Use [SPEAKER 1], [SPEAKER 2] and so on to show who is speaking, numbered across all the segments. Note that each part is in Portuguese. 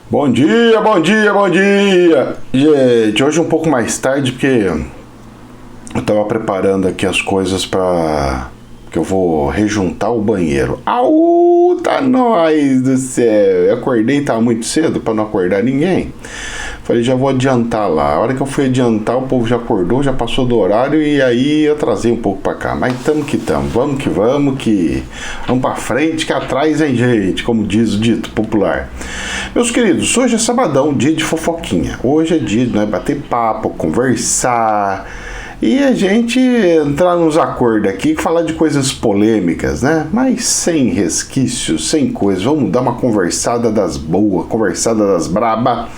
[SPEAKER 1] Bom dia, bom dia, bom dia! Gente, hoje um pouco mais tarde, porque eu tava preparando aqui as coisas para que eu vou rejuntar o banheiro. Au, tá nós do céu! Eu acordei, tava muito cedo para não acordar ninguém. Falei, já vou adiantar lá. A hora que eu fui adiantar, o povo já acordou, já passou do horário e aí eu atrasei um pouco para cá. Mas tamo que tamo, vamos que vamos para frente, que atrás é gente, como diz o dito popular. Meus queridos, hoje é sabadão, dia de fofoquinha. Hoje é dia de nós bater papo, conversar e a gente entrar nos acordos aqui e falar de coisas polêmicas, né? Mas sem resquícios, sem coisa. Vamos dar uma conversada das boas, conversada das braba,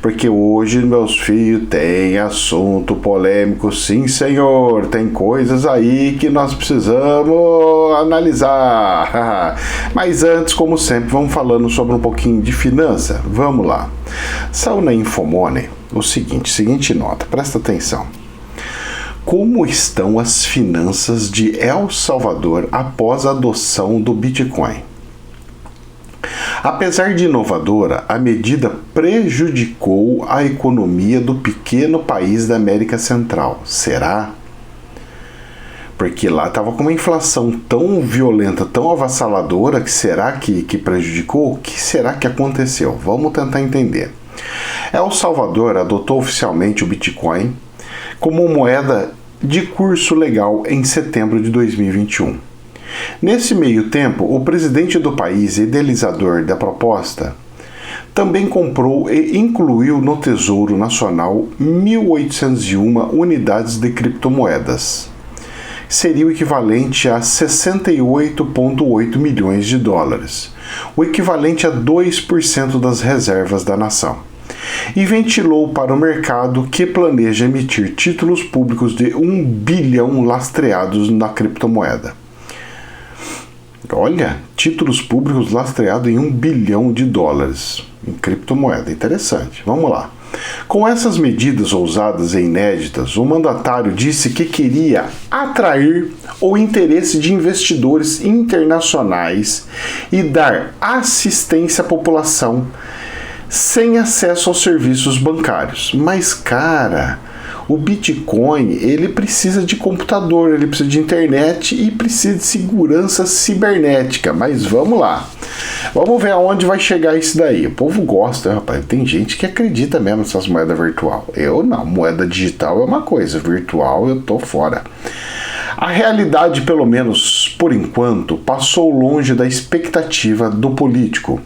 [SPEAKER 1] porque hoje, meus filhos, tem assunto polêmico, sim senhor. Tem coisas aí que nós precisamos analisar. Mas antes, como sempre, vamos falando sobre um pouquinho de finança. Vamos lá. Saiu na Infomoney o seguinte nota, presta atenção. Como estão as finanças de El Salvador após a adoção do Bitcoin? Apesar de inovadora, a medida prejudicou a economia do pequeno país da América Central. Será? Porque lá estava com uma inflação tão violenta, tão avassaladora, que será que prejudicou? O que será que aconteceu? Vamos tentar entender. El Salvador adotou oficialmente o Bitcoin como moeda de curso legal em setembro de 2021. Nesse meio tempo, o presidente do país, idealizador da proposta, também comprou e incluiu no Tesouro Nacional 1.801 unidades de criptomoedas. Seria o equivalente a 68,8 milhões de dólares, o equivalente a 2% das reservas da nação. E ventilou para o mercado que planeja emitir títulos públicos de 1 bilhão lastreados na criptomoeda. Olha, títulos públicos lastreados em 1 bilhão de dólares em criptomoeda. Interessante. Vamos lá. Com essas medidas ousadas e inéditas, o mandatário disse que queria atrair o interesse de investidores internacionais e dar assistência à população sem acesso aos serviços bancários. Mas, cara, o Bitcoin, ele precisa de computador, ele precisa de internet e precisa de segurança cibernética. Mas vamos lá. Vamos ver aonde vai chegar isso daí. O povo gosta, rapaz. Tem gente que acredita mesmo nessas moedas virtual. Eu não. Moeda digital é uma coisa, virtual eu tô fora. A realidade, pelo menos por enquanto, passou longe da expectativa do político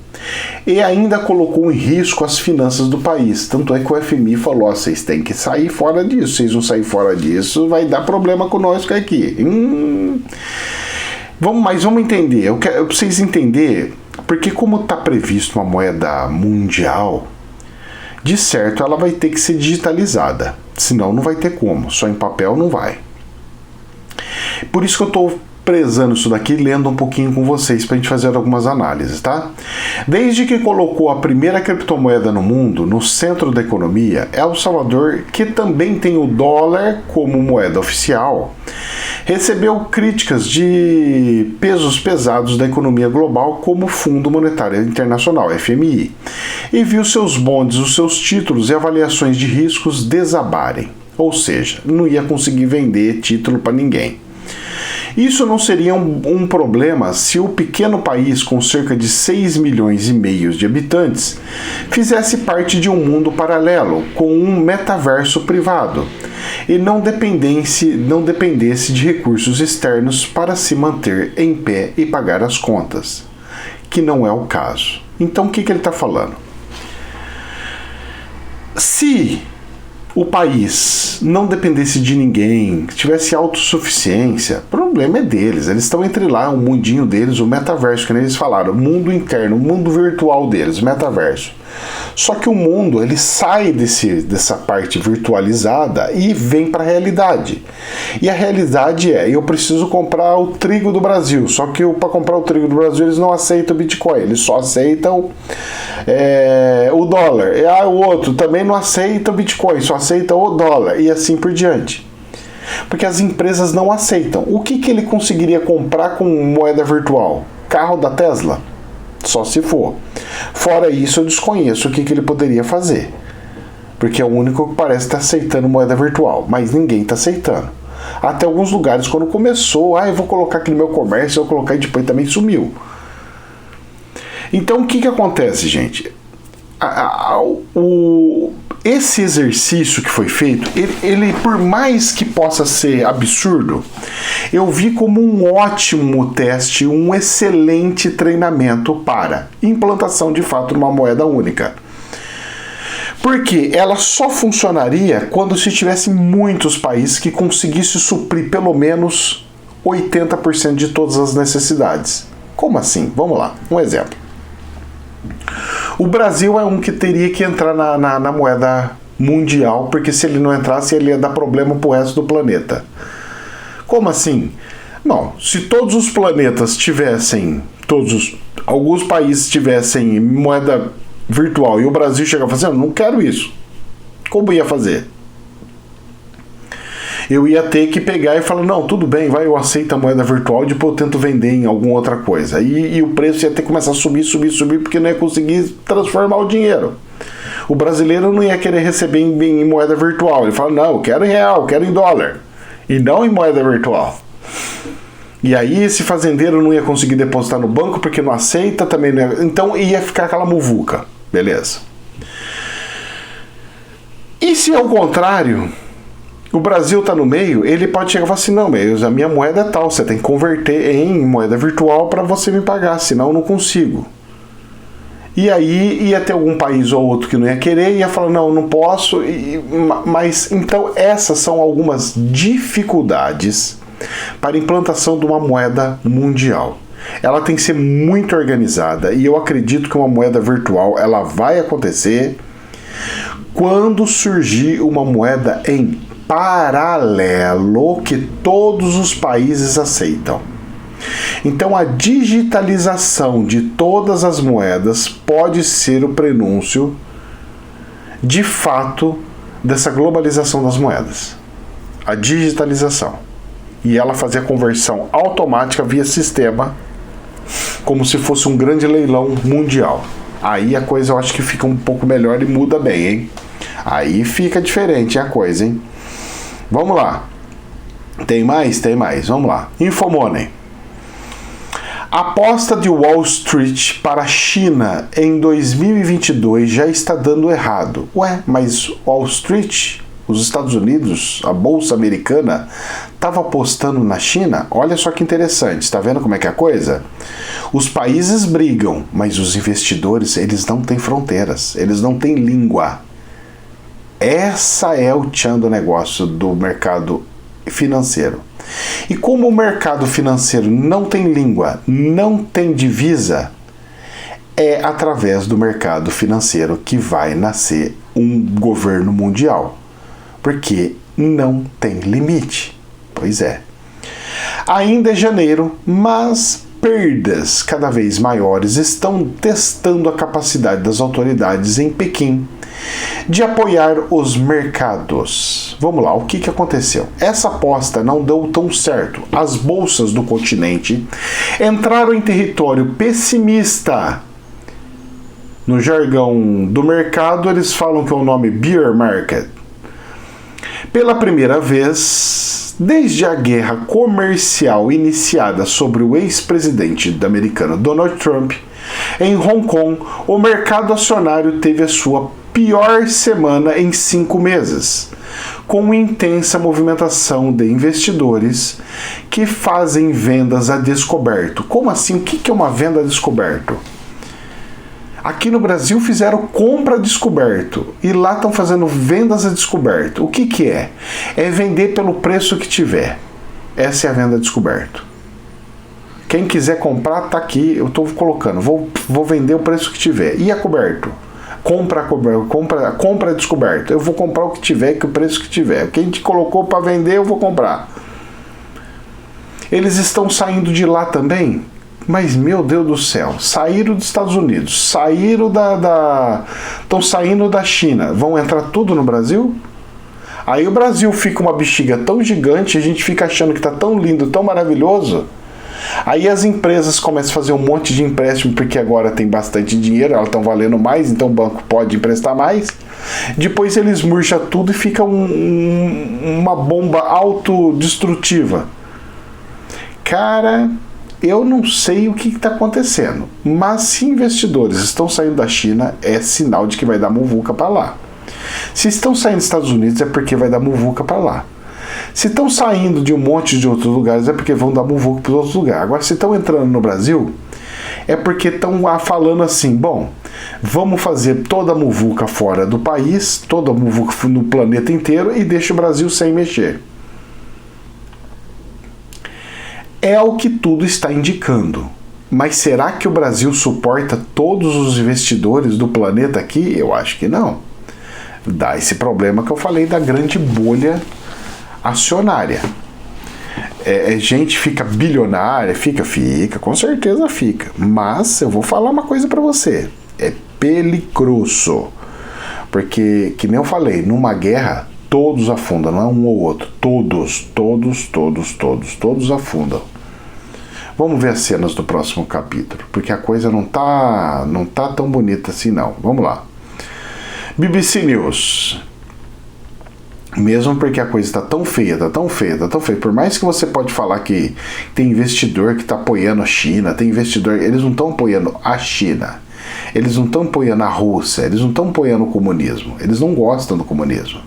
[SPEAKER 1] e ainda colocou em risco as finanças do país. Tanto é que o FMI falou, vocês têm que sair fora disso, vocês não saírem fora disso, vai dar problema com nós aqui. Vamos entender, eu quero pra vocês entenderem, porque como está previsto uma moeda mundial, de certo ela vai ter que ser digitalizada, senão não vai ter como, só em papel não vai. Por isso que eu estou prezando isso daqui, lendo um pouquinho com vocês para a gente fazer algumas análises, tá? Desde que colocou a primeira criptomoeda no mundo no centro da economia, El Salvador, que também tem o dólar como moeda oficial, recebeu críticas de pesos pesados da economia global como o Fundo Monetário Internacional, FMI, e viu seus bonds, os seus títulos e avaliações de riscos desabarem. Ou seja, não ia conseguir vender título para ninguém. Isso não seria um problema se o pequeno país com cerca de 6 milhões e meio de habitantes fizesse parte de um mundo paralelo com um metaverso privado e não dependesse de recursos externos para se manter em pé e pagar as contas, que não é o caso. Então o que ele está falando? Se o país não dependesse de ninguém, tivesse autossuficiência, o problema é deles. Eles estão entre lá, o mundinho deles, o metaverso, que nem eles falaram, o mundo interno, o mundo virtual deles, o metaverso. Só que o mundo, ele sai dessa parte virtualizada e vem para a realidade. E a realidade é, eu preciso comprar o trigo do Brasil, só que para comprar o trigo do Brasil eles não aceitam o Bitcoin, eles só aceitam o dólar. E o outro também não aceita o Bitcoin, só aceita o dólar, e assim por diante. Porque as empresas não aceitam. O que ele conseguiria comprar com moeda virtual? Carro da Tesla? Só se for. Fora isso, eu desconheço o que ele poderia fazer. Porque é o único que parece estar aceitando moeda virtual. Mas ninguém está aceitando. Até alguns lugares, quando começou, eu vou colocar aqui no meu comércio, eu vou colocar e depois também sumiu. Então, o que acontece, gente? Esse exercício que foi feito, ele, por mais que possa ser absurdo, eu vi como um ótimo teste, um excelente treinamento para implantação de fato de uma moeda única. Porque ela só funcionaria quando se tivesse muitos países que conseguissem suprir pelo menos 80% de todas as necessidades. Como assim? Vamos lá, um exemplo. O Brasil é um que teria que entrar na moeda mundial, porque se ele não entrasse, ele ia dar problema pro resto do planeta. Como assim? Não, se todos os planetas tivessem, alguns países tivessem moeda virtual e o Brasil chega fazendo, não quero isso. Como ia fazer? Eu ia ter que pegar e falar, não, tudo bem, eu aceito a moeda virtual, depois eu tento vender em alguma outra coisa. E o preço ia ter que começar a subir, porque não ia conseguir transformar o dinheiro. O brasileiro não ia querer receber em moeda virtual. Ele fala, não, eu quero em real, eu quero em dólar. E não em moeda virtual. E aí esse fazendeiro não ia conseguir depositar no banco porque não aceita, também não ia... Então ia ficar aquela muvuca. Beleza. E se ao contrário, o Brasil está no meio, ele pode chegar e falar assim, não, a minha moeda é tal, você tem que converter em moeda virtual para você me pagar, senão eu não consigo. E aí ia ter algum país ou outro que não ia querer, ia falar, não posso, mas então essas são algumas dificuldades para a implantação de uma moeda mundial. Ela tem que ser muito organizada e eu acredito que uma moeda virtual ela vai acontecer quando surgir uma moeda em paralelo que todos os países aceitam. Então a digitalização de todas as moedas pode ser o prenúncio de fato dessa globalização das moedas. A digitalização. E ela fazer a conversão automática via sistema, como se fosse um grande leilão mundial. Aí a coisa eu acho que fica um pouco melhor e muda bem, hein? Aí fica diferente a coisa, hein? Vamos lá. Tem mais? Tem mais. Vamos lá. Infomoney. A aposta de Wall Street para a China em 2022 já está dando errado. Ué, mas Wall Street, os Estados Unidos, a Bolsa Americana, estava apostando na China? Olha só que interessante. Está vendo como é que é a coisa? Os países brigam, mas os investidores, eles não têm fronteiras. Eles não têm língua. Essa é o tchan do negócio do mercado financeiro. E como o mercado financeiro não tem língua, não tem divisa, é através do mercado financeiro que vai nascer um governo mundial. Porque não tem limite. Pois é. Ainda é janeiro, mas perdas cada vez maiores estão testando a capacidade das autoridades em Pequim de apoiar os mercados. Vamos lá, o que aconteceu? Essa aposta não deu tão certo. As bolsas do continente entraram em território pessimista. No jargão do mercado, eles falam que é o nome Bear Market. Pela primeira vez, desde a guerra comercial iniciada sobre o ex-presidente americano Donald Trump, em Hong Kong, o mercado acionário teve a sua pior semana em 5 meses, com intensa movimentação de investidores que fazem vendas a descoberto. Como assim? O que é uma venda a descoberto? Aqui no Brasil fizeram compra a descoberto e lá estão fazendo vendas a descoberto. O que é? É vender pelo preço que tiver. Essa é a venda a descoberto. Quem quiser comprar, tá aqui, eu estou colocando. Vou vender o preço que tiver. E a coberto? Compra descoberto. Eu vou comprar o que tiver, que o preço que tiver. Quem te colocou para vender, eu vou comprar. Eles estão saindo de lá também? Mas, meu Deus do céu, saíram dos Estados Unidos, saíram estão saindo da China, vão entrar tudo no Brasil? Aí o Brasil fica uma bexiga tão gigante, a gente fica achando que está tão lindo, tão maravilhoso, Aí as empresas começam a fazer um monte de empréstimo porque agora tem bastante dinheiro, elas estão valendo mais, então o banco pode emprestar mais. Depois eles murcham tudo e fica uma bomba autodestrutiva. Cara, eu não sei o que está acontecendo, mas se investidores estão saindo da China, é sinal de que vai dar muvuca para lá. Se estão saindo dos Estados Unidos, é porque vai dar muvuca para lá. Se estão saindo de um monte de outros lugares, é porque vão dar muvuca para os outros lugares. Agora, se estão entrando no Brasil, é porque estão falando assim, bom, vamos fazer toda a muvuca fora do país, toda a muvuca no planeta inteiro e deixa o Brasil sem mexer. É o que tudo está indicando. Mas será que o Brasil suporta todos os investidores do planeta aqui? Eu acho que não. Dá esse problema que eu falei da grande bolha acionária. Gente fica bilionária, fica, com certeza fica. Mas eu vou falar uma coisa para você. É peligroso. Porque, que nem eu falei, numa guerra, todos afundam, não é um ou outro. Todos afundam. Vamos ver as cenas do próximo capítulo, porque a coisa não tá tão bonita assim não. Vamos lá. BBC News. Mesmo porque a coisa está tão feia, por mais que você pode falar que tem investidor que está apoiando a China, tem investidor, eles não estão apoiando a China, eles não estão apoiando a Rússia, eles não estão apoiando o comunismo, eles não gostam do comunismo.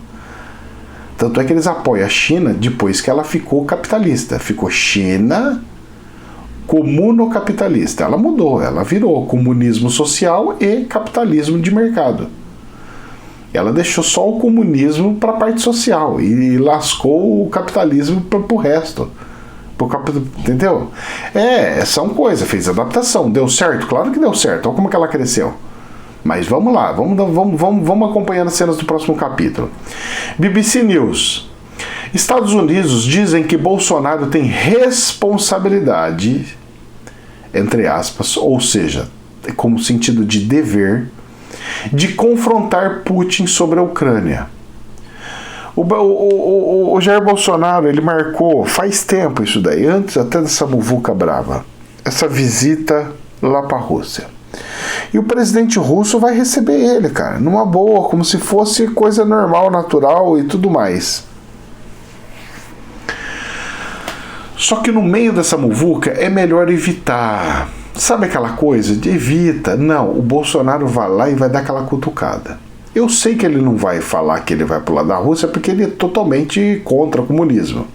[SPEAKER 1] Tanto é que eles apoiam a China depois que ela ficou capitalista, ficou China comunocapitalista. Ela mudou, ela virou comunismo social e capitalismo de mercado. Ela deixou só o comunismo para a parte social e lascou o capitalismo para o resto. Entendeu? São coisas, fez adaptação. Deu certo? Claro que deu certo. Olha como que ela cresceu. Mas vamos lá, vamos acompanhando as cenas do próximo capítulo. BBC News. Estados Unidos dizem que Bolsonaro tem responsabilidade, entre aspas, ou seja, como sentido de dever, de confrontar Putin sobre a Ucrânia. O Jair Bolsonaro, ele marcou, faz tempo isso daí, antes até dessa muvuca brava, essa visita lá para a Rússia. E o presidente russo vai receber ele, cara, numa boa, como se fosse coisa normal, natural e tudo mais. Só que no meio dessa muvuca é melhor evitar. Sabe aquela coisa de evita? Não, o Bolsonaro vai lá e vai dar aquela cutucada. Eu sei que ele não vai falar que ele vai pro lado da Rússia porque ele é totalmente contra o comunismo.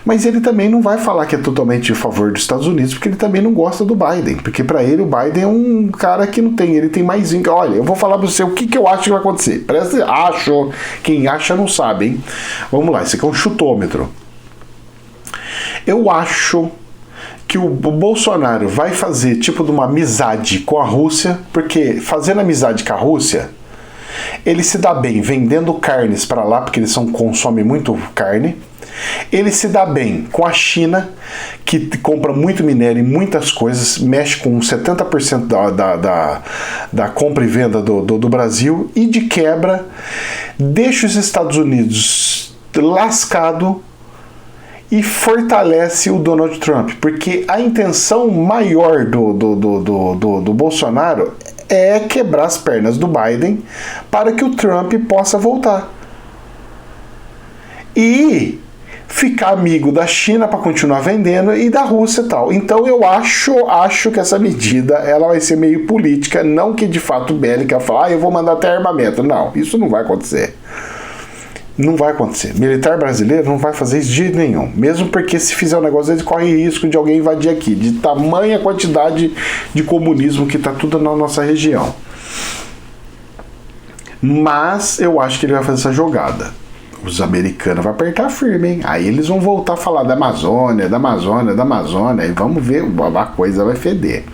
[SPEAKER 1] Mas ele também não vai falar que é totalmente a favor dos Estados Unidos porque ele também não gosta do Biden. Porque para ele o Biden é um cara que não tem, ele tem mais... Olha, eu vou falar para você o que eu acho que vai acontecer. Acho, quem acha não sabe, hein? Vamos lá, esse aqui é um chutômetro. Eu acho que o Bolsonaro vai fazer tipo de uma amizade com a Rússia, porque fazendo amizade com a Rússia, ele se dá bem vendendo carnes para lá, porque eles consomem muito carne. Ele se dá bem com a China, que compra muito minério e muitas coisas, mexe com 70% da compra e venda do Brasil, e de quebra deixa os Estados Unidos lascado e fortalece o Donald Trump, porque a intenção maior do Bolsonaro é quebrar as pernas do Biden para que o Trump possa voltar. E ficar amigo da China para continuar vendendo e da Rússia e tal. Então eu acho que essa medida ela vai ser meio política, não que de fato bélica, falar, eu vou mandar até armamento. Não, isso não vai acontecer. Não vai acontecer. Militar brasileiro não vai fazer isso de jeito nenhum. Mesmo porque se fizer um negócio, ele corre risco de alguém invadir aqui. De tamanha quantidade de comunismo que está tudo na nossa região. Mas eu acho que ele vai fazer essa jogada. Os americanos vão apertar firme, hein? Aí eles vão voltar a falar da Amazônia. E vamos ver, a coisa vai feder.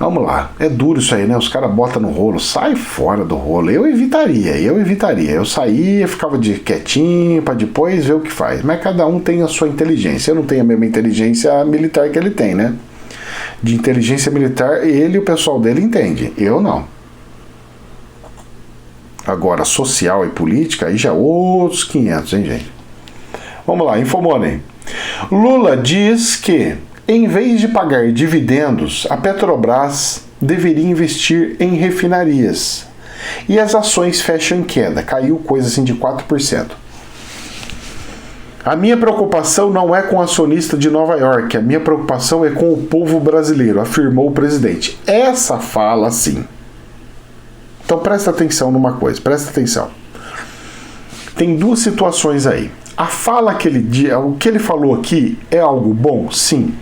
[SPEAKER 1] Vamos lá, é duro isso aí, né? Os caras botam no rolo, sai fora do rolo. Eu evitaria. Eu saía, ficava quietinho pra depois ver o que faz. Mas cada um tem a sua inteligência. Eu não tenho a mesma inteligência militar que ele tem, né? De inteligência militar, ele e o pessoal dele entende. Eu não. Agora, social e política, aí já outros 500, hein, gente? Vamos lá, Infomoney. Lula diz que, em vez de pagar dividendos, a Petrobras deveria investir em refinarias. E as ações fecham em queda, caiu coisa assim de 4%. A minha preocupação não é com o acionista de Nova York, a minha preocupação é com o povo brasileiro, afirmou o presidente. Essa fala, sim. Então presta atenção numa coisa, presta atenção. Tem duas situações aí. A fala que o que ele falou aqui é algo bom? Sim.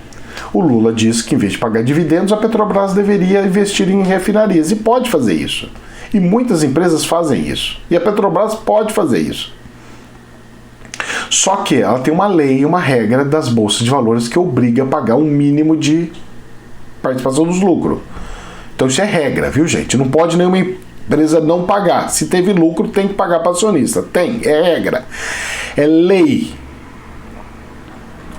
[SPEAKER 1] O Lula disse que, em vez de pagar dividendos, a Petrobras deveria investir em refinarias. E pode fazer isso. E muitas empresas fazem isso. E a Petrobras pode fazer isso. Só que ela tem uma lei, uma regra das bolsas de valores que obriga a pagar um mínimo de participação dos lucros. Então isso é regra, viu, gente? Não pode nenhuma empresa não pagar. Se teve lucro, tem que pagar para acionista. Tem, é regra. É lei.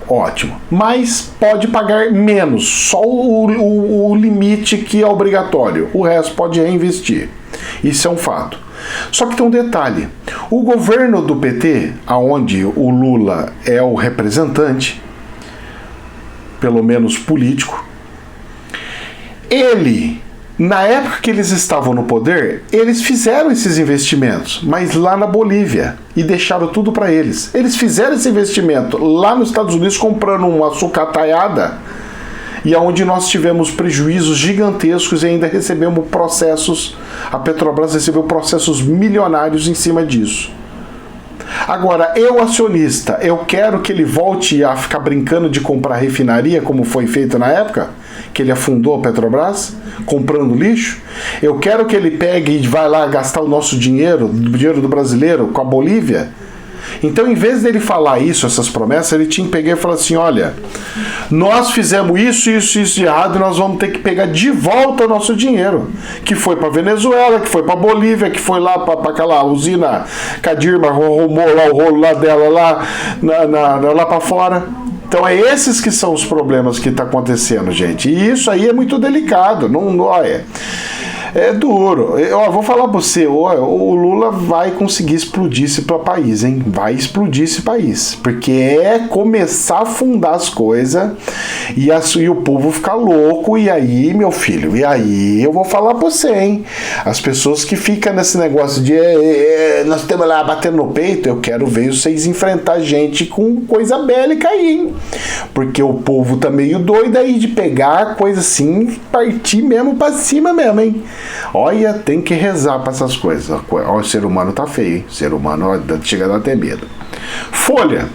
[SPEAKER 1] Ótimo. Mas pode pagar menos. Só o limite que é obrigatório. O resto pode reinvestir. Isso é um fato. Só que tem um detalhe. O governo do PT, aonde o Lula é o representante, pelo menos político, na época que eles estavam no poder, eles fizeram esses investimentos, mas lá na Bolívia, e deixaram tudo para eles. Eles fizeram esse investimento lá nos Estados Unidos comprando uma sucataiada, e aonde nós tivemos prejuízos gigantescos e ainda recebemos processos, a Petrobras recebeu processos milionários em cima disso. Agora, eu acionista, eu quero que ele volte a ficar brincando de comprar refinaria, como foi feito na época, que ele afundou a Petrobras, comprando lixo. Eu quero que ele pegue e vai lá gastar o nosso dinheiro, o dinheiro do brasileiro, com a Bolívia. Então, em vez dele falar isso, essas promessas, ele tinha que pegar e falar assim, olha, nós fizemos isso de errado e nós vamos ter que pegar de volta o nosso dinheiro, que foi para Venezuela, que foi para Bolívia, que foi lá para aquela usina que a Dilma arrumou lá o rolo lá dela, lá para fora. Então, é esses que são os problemas que está acontecendo, gente. E isso aí é muito delicado, não é... É duro. Eu vou falar pra você, o Lula vai conseguir explodir esse país, hein? Vai explodir esse país. Porque é começar a afundar as coisas e o povo ficar louco. E aí, meu filho, eu vou falar pra você, hein? As pessoas que ficam nesse negócio de nós temos lá batendo no peito, eu quero ver vocês enfrentar gente com coisa bélica aí, hein? Porque o povo tá meio doido aí de pegar coisa assim, partir mesmo pra cima mesmo, hein? Olha, tem que rezar para essas coisas. O ser humano tá feio, hein? O ser humano chega a dar até medo. Folha.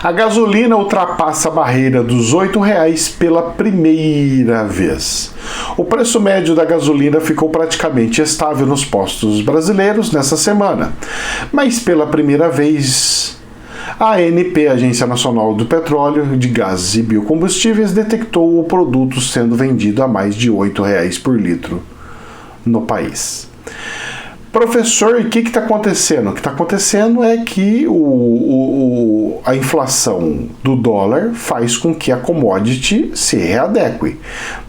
[SPEAKER 1] A gasolina ultrapassa a barreira dos R$8 pela primeira vez. O preço médio da gasolina ficou praticamente estável nos postos brasileiros nessa semana, mas pela primeira vez a ANP, Agência Nacional do Petróleo, de Gases e Biocombustíveis, detectou o produto sendo vendido a mais de R$8 por litro no país. Professor, o que está acontecendo? O que está acontecendo é que a inflação do dólar faz com que a commodity se readeque.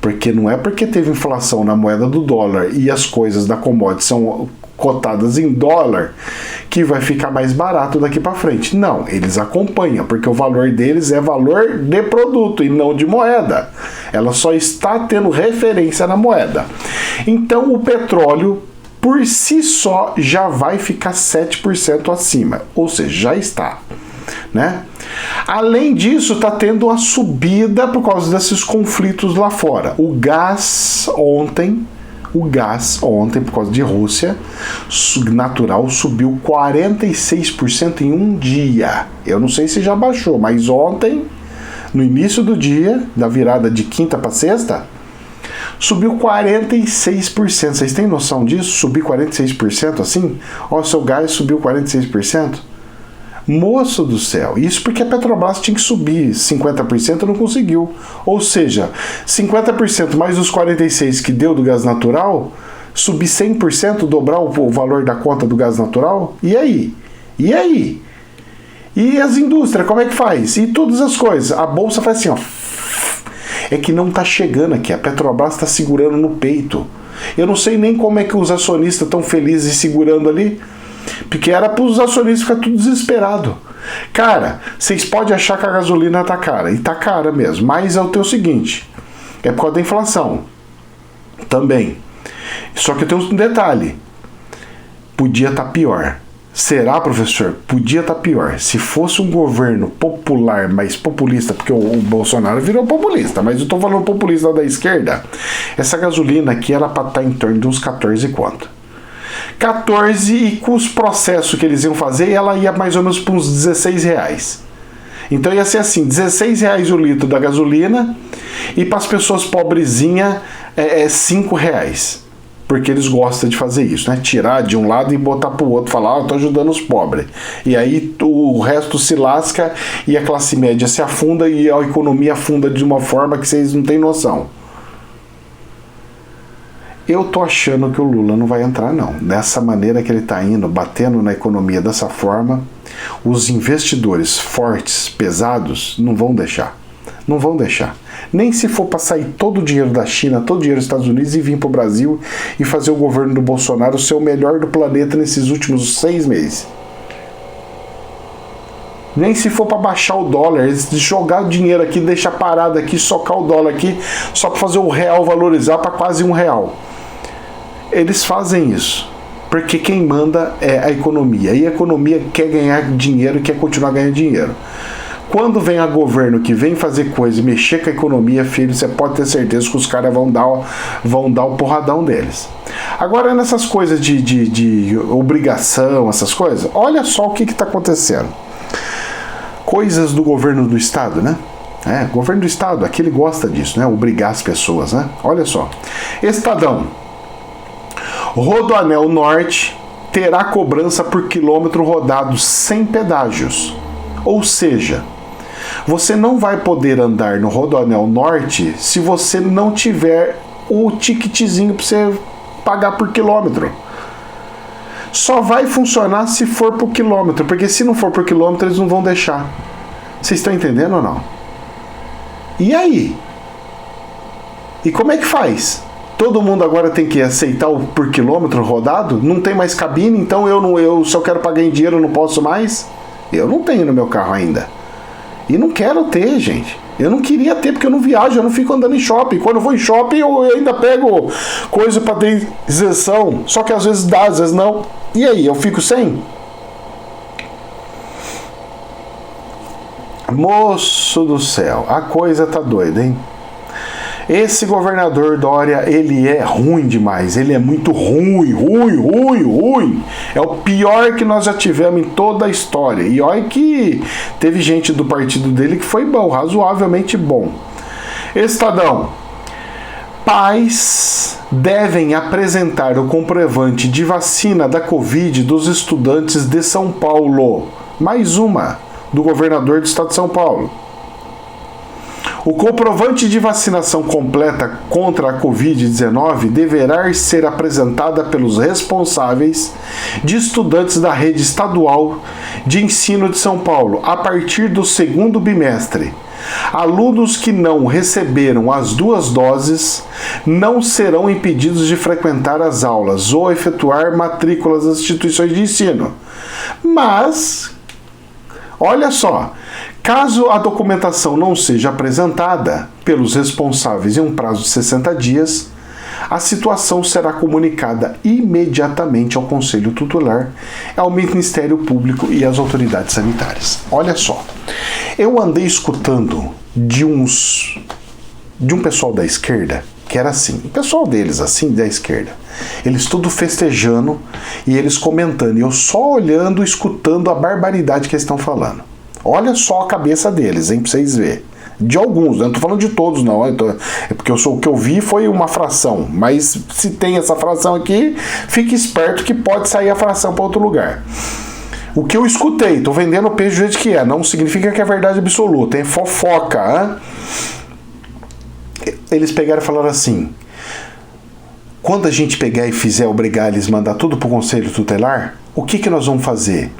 [SPEAKER 1] Porque não é porque teve inflação na moeda do dólar e as coisas da commodity são cotadas em dólar que vai ficar mais barato daqui para frente. Não, eles acompanham, porque o valor deles é valor de produto e não de moeda. Ela só está tendo referência na moeda. Então o petróleo por si só já vai ficar 7% acima, ou seja, já está, né? Além disso, está tendo uma subida por causa desses conflitos lá fora. O gás ontem, por causa de Rússia, natural, subiu 46% em um dia. Eu não sei se já baixou, mas ontem, no início do dia, da virada de quinta para sexta, subiu 46%. Vocês têm noção disso? Subir 46% assim? Ó, o seu gás subiu 46%? Moço do céu, isso porque a Petrobras tinha que subir 50% e não conseguiu. Ou seja, 50% mais os 46% que deu do gás natural, subir 100%, dobrar o valor da conta do gás natural? E aí? E aí? E as indústrias, como é que faz? E todas as coisas. A bolsa faz assim, ó. É que não está chegando aqui. A Petrobras está segurando no peito. Eu não sei nem como é que os acionistas estão felizes segurando ali. Porque era para os acionistas ficar tudo desesperado. Cara, vocês podem achar que a gasolina tá cara, e tá cara mesmo, mas é o seguinte, é por causa da inflação também. Só que tem um detalhe, podia estar pior. Será, professor? Podia estar pior. Se fosse um governo popular, mais populista, porque o Bolsonaro virou populista, mas eu estou falando populista da esquerda, essa gasolina aqui era para estar em torno de uns 14 quanto? 14, e com os processos que eles iam fazer, ela ia mais ou menos para uns 16 reais. Então ia ser assim, 16 reais o litro da gasolina, e para as pessoas pobrezinhas 5 reais. Porque eles gostam de fazer isso, né? Tirar de um lado e botar para o outro, falar, eu tô ajudando os pobres. E aí o resto se lasca e a classe média se afunda e a economia afunda de uma forma que vocês não têm noção. Eu tô achando que o Lula não vai entrar, não. Dessa maneira que ele tá indo, batendo na economia dessa forma, os investidores fortes, pesados, não vão deixar. Não vão deixar. Nem se for para sair todo o dinheiro da China, todo o dinheiro dos Estados Unidos e vir para o Brasil e fazer o governo do Bolsonaro ser o melhor do planeta nesses últimos 6 meses. Nem se for para baixar o dólar, eles jogar o dinheiro aqui, deixar parado aqui, socar o dólar aqui, só para fazer o real valorizar para quase R$1. Eles fazem isso, porque quem manda é a economia. E a economia quer ganhar dinheiro e quer continuar ganhando dinheiro. Quando vem a governo que vem fazer coisa e mexer com a economia, filho, você pode ter certeza que os caras vão dar o porradão deles. Agora, nessas coisas de obrigação, essas coisas, olha só o que está acontecendo. Coisas do governo do estado, né? Governo do estado, aqui ele gosta disso, né? Obrigar as pessoas, né? Olha só. Estadão. Rodoanel Norte terá cobrança por quilômetro rodado sem pedágios. Ou seja, você não vai poder andar no Rodoanel Norte se você não tiver o ticketzinho para você pagar por quilômetro. Só vai funcionar se for por quilômetro, porque se não for por quilômetro eles não vão deixar. Vocês estão entendendo ou não? E aí? E como é que faz? Todo mundo agora tem que aceitar o por quilômetro rodado? Não tem mais cabine, então se eu quero pagar em dinheiro eu não posso mais? Eu não tenho no meu carro ainda. E não quero ter, gente. Eu não queria ter porque eu não viajo, eu não fico andando em shopping. Quando eu vou em shopping eu ainda pego coisa para ter isenção. Só que às vezes dá, às vezes não. E aí, eu fico sem? Moço do céu, a coisa tá doida, hein? Esse governador Dória, ele é ruim demais, ele é muito ruim. É o pior que nós já tivemos em toda a história. E olha que teve gente do partido dele que foi bom, razoavelmente bom. Estadão. Pais devem apresentar o comprovante de vacina da Covid dos estudantes de São Paulo. Mais uma, do governador do estado de São Paulo. O comprovante de vacinação completa contra a Covid-19 deverá ser apresentada pelos responsáveis de estudantes da rede estadual de ensino de São Paulo a partir do segundo bimestre. Alunos que não receberam as 2 doses não serão impedidos de frequentar as aulas ou efetuar matrículas nas instituições de ensino. Mas, olha só, caso a documentação não seja apresentada pelos responsáveis em um prazo de 60 dias, a situação será comunicada imediatamente ao Conselho Tutelar, ao Ministério Público e às autoridades sanitárias. Olha só, eu andei escutando de um pessoal da esquerda, que era assim, o pessoal deles assim, da esquerda, eles tudo festejando e eles comentando, e eu só olhando, escutando a barbaridade que eles estão falando. Olha só a cabeça deles, hein, pra vocês verem. De alguns, eu não tô falando de todos, não. É porque o que eu vi foi uma fração. Mas se tem essa fração aqui, fique esperto que pode sair a fração para outro lugar. O que eu escutei, tô vendendo peixe do jeito que é, não significa que é verdade absoluta, é fofoca. Hein? Eles pegaram e falaram assim: quando a gente pegar e fizer obrigar eles a mandar tudo pro Conselho Tutelar, o que nós vamos fazer?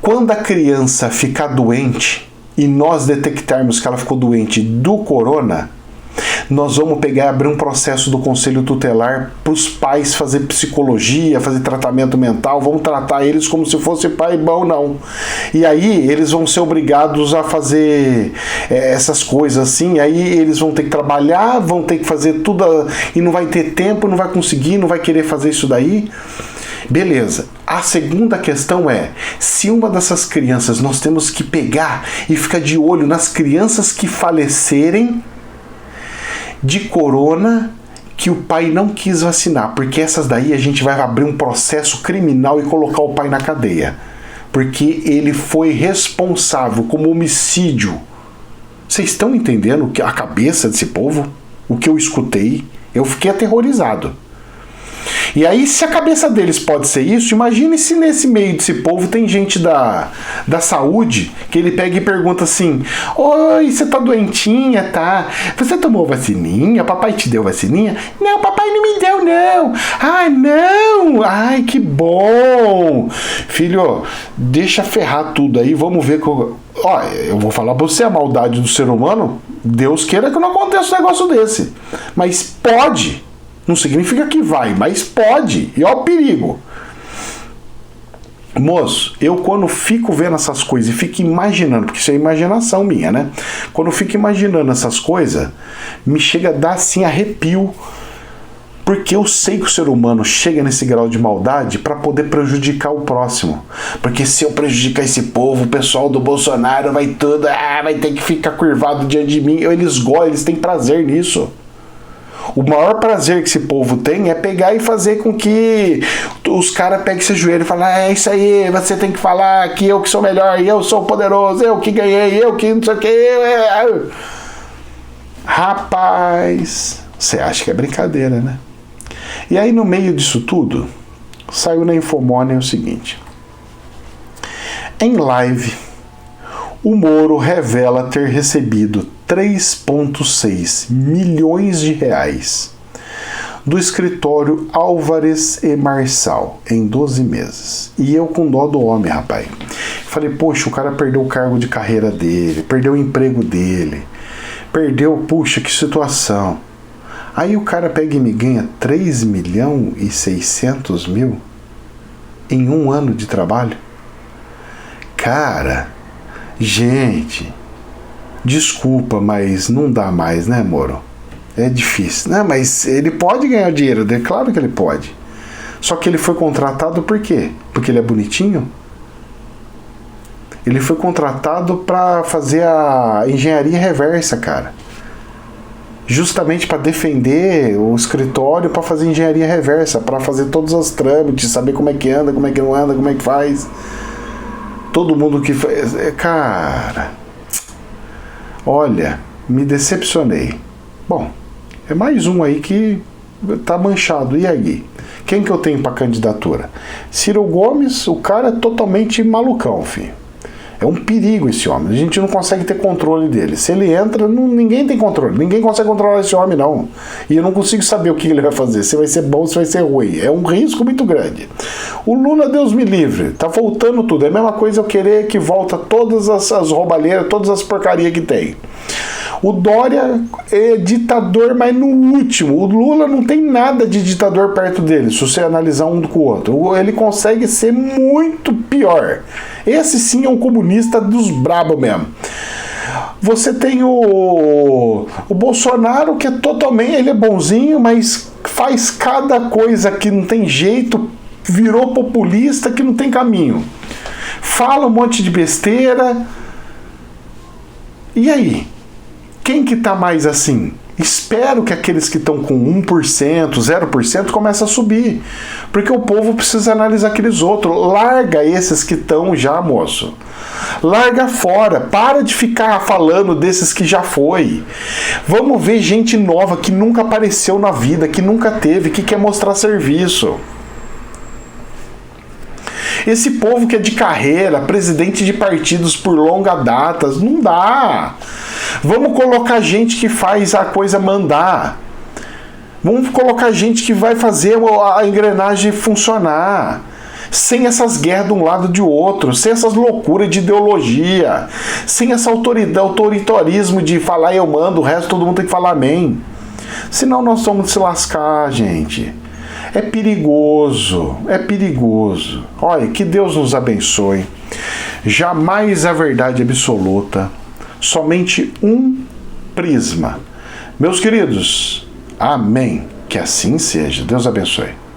[SPEAKER 1] Quando a criança ficar doente e nós detectarmos que ela ficou doente do corona, nós vamos pegar e abrir um processo do Conselho Tutelar para os pais fazer psicologia, fazer tratamento mental, vamos tratar eles como se fosse pai bom, não. E aí eles vão ser obrigados a fazer essas coisas assim, aí eles vão ter que trabalhar, vão ter que fazer tudo e não vai ter tempo, não vai conseguir, não vai querer fazer isso daí. Beleza. A segunda questão é, se uma dessas crianças nós temos que pegar e ficar de olho nas crianças que falecerem de corona que o pai não quis vacinar, porque essas daí a gente vai abrir um processo criminal e colocar o pai na cadeia, porque ele foi responsável como homicídio. Vocês estão entendendo a cabeça desse povo? O que eu escutei? Eu fiquei aterrorizado. E aí, se a cabeça deles pode ser isso, imagine se nesse meio desse povo tem gente da saúde, que ele pega e pergunta assim: oi, você tá doentinha, tá? Você tomou vacininha? Papai te deu vacininha? Não, papai não me deu, não. Ah, não! Ai, que bom! Filho, deixa ferrar tudo aí, vamos ver... Ó, eu vou falar pra você a maldade do ser humano, Deus queira que não aconteça um negócio desse. Mas pode... Não significa que vai, mas pode. E olha o perigo. Moço, eu quando fico vendo essas coisas e fico imaginando, porque isso é imaginação minha, né? Quando eu fico imaginando essas coisas, me chega a dar assim arrepio. Porque eu sei que o ser humano chega nesse grau de maldade para poder prejudicar o próximo. Porque se eu prejudicar esse povo, o pessoal do Bolsonaro vai tudo, vai ter que ficar curvado diante de mim. Eles têm prazer nisso. O maior prazer que esse povo tem é pegar e fazer com que os caras peguem esse joelho e falem: é isso aí, você tem que falar que eu que sou melhor, eu sou poderoso, eu que ganhei, eu que não sei o que. Rapaz, você acha que é brincadeira, né? E aí no meio disso tudo, saiu na Infomoney o seguinte: em live, o Moro revela ter recebido 3,6 milhões de reais do escritório Álvares e Marçal em 12 meses. E eu com dó do homem, rapaz. Falei, poxa, o cara perdeu o cargo de carreira dele, perdeu o emprego dele, puxa, que situação. Aí o cara pega e me ganha 3 milhões e 600 mil em um ano de trabalho. Cara, gente, desculpa, mas não dá mais, né, Moro? É difícil. Não, mas ele pode ganhar dinheiro dele, claro que ele pode. Só que ele foi contratado por quê? Porque ele é bonitinho? Ele foi contratado para fazer a engenharia reversa, cara. Justamente para defender o escritório, para fazer engenharia reversa, para fazer todos os trâmites, saber como é que anda, como é que não anda, como é que faz. Todo mundo que faz... Cara... Olha, me decepcionei. Bom, é mais um aí que tá manchado. E aí? Quem que eu tenho para candidatura? Ciro Gomes, o cara é totalmente malucão, filho. É um perigo esse homem. A gente não consegue ter controle dele. Se ele entra, ninguém tem controle. Ninguém consegue controlar esse homem, não. E eu não consigo saber o que ele vai fazer. Se vai ser bom, se vai ser ruim. É um risco muito grande. O Lula, Deus me livre. Tá voltando tudo. É a mesma coisa eu querer que volta todas as roubalheiras, todas as porcarias que tem. O Dória é ditador, mas no último. O Lula não tem nada de ditador perto dele, se você analisar um com o outro. Ele consegue ser muito pior. Esse sim é um comunista dos brabos mesmo. Você tem o Bolsonaro, que é totalmente... Ele é bonzinho, mas faz cada coisa que não tem jeito, virou populista que não tem caminho. Fala um monte de besteira. E aí? Quem que tá mais assim? Espero que aqueles que estão com 1%, 0% comecem a subir. Porque o povo precisa analisar aqueles outros. Larga esses que estão já, moço. Larga fora. Para de ficar falando desses que já foi. Vamos ver gente nova que nunca apareceu na vida, que nunca teve, que quer mostrar serviço. Esse povo que é de carreira, presidente de partidos por longa data, não dá. Vamos colocar gente que faz a coisa mandar. Vamos colocar gente que vai fazer a engrenagem funcionar. Sem essas guerras de um lado e de outro. Sem essas loucuras de ideologia. Sem esse autoritarismo de falar eu mando, o resto todo mundo tem que falar amém. Senão nós vamos se lascar, gente. É perigoso, é perigoso. Olha, que Deus nos abençoe. Jamais a verdade absoluta, somente um prisma. Meus queridos, amém. Que assim seja. Deus abençoe.